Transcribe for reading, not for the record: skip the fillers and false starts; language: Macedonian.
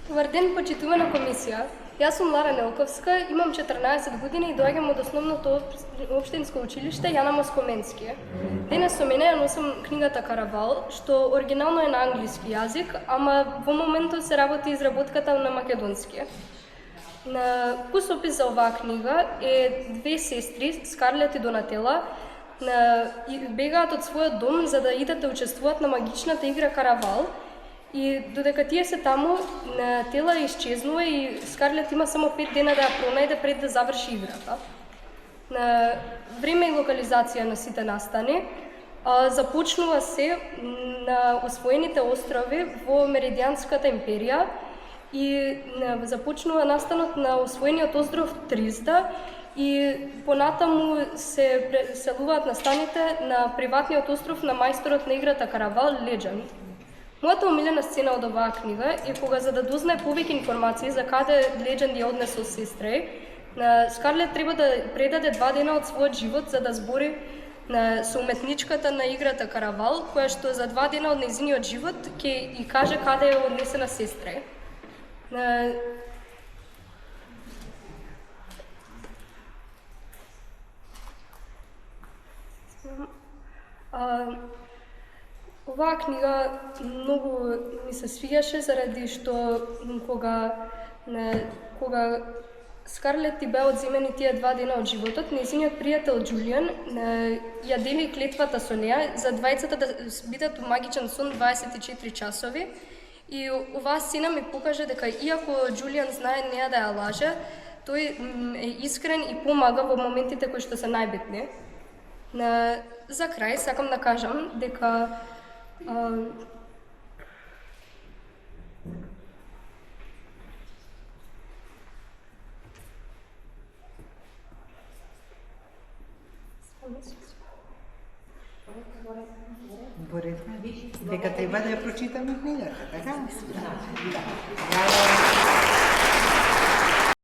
Добар ден, почитувана комисија. Јас сум Лара Нелковска, имам 14 години и доаѓам од основното општинско училиште Јана Москоменски. Денес со мене ја носам книгата Каравал, што оригинално е на англиски јазик, ама во моментот се работи изработката на македонски. На пусопис за оваа книга е две сестри, Скарлет и Донателла, бегаат од својот дом за да идат да учествуваат на магичната игра Каравал. И додека тие се таму, Тела исчезнува и Скарлет има само 5 дена да ја пронајде пред да заврши играта. На време и локализација на сите настани, започнува се на освоените острови во Меридианската империја и започнува настанот на освоениот остров Тризда и понатаму се преселуваат настаните на приватниот остров на мајсторот на играта Каравал Леџенд. Мојата омилена сцена од оваа книга е кога, за да дознае повеќе информации за каде Леџенд ја однесол сестра, Скарлет треба да предаде 2 дена од својот живот за да збори со уметничката на играта Каравал, која што за 2 дена од нејзиниот живот ќе и каже каде е однесена сестра. Оваа книга многу ми се свиѓаше заради што кога Скарлет ти беа одземени тие 2 дена од животот, нејзиниот пријател Џулијан ја дели клетвата со неа за двајцата да бидат у магичен сон 24 часови. И оваа сцена ми покаже дека иако Џулијан знае неа да ја лаже, тој е искрен и помага во моментите кои што се најбитни. За крај сакам да кажам дека дека треба да ја прочитаме книгата, така?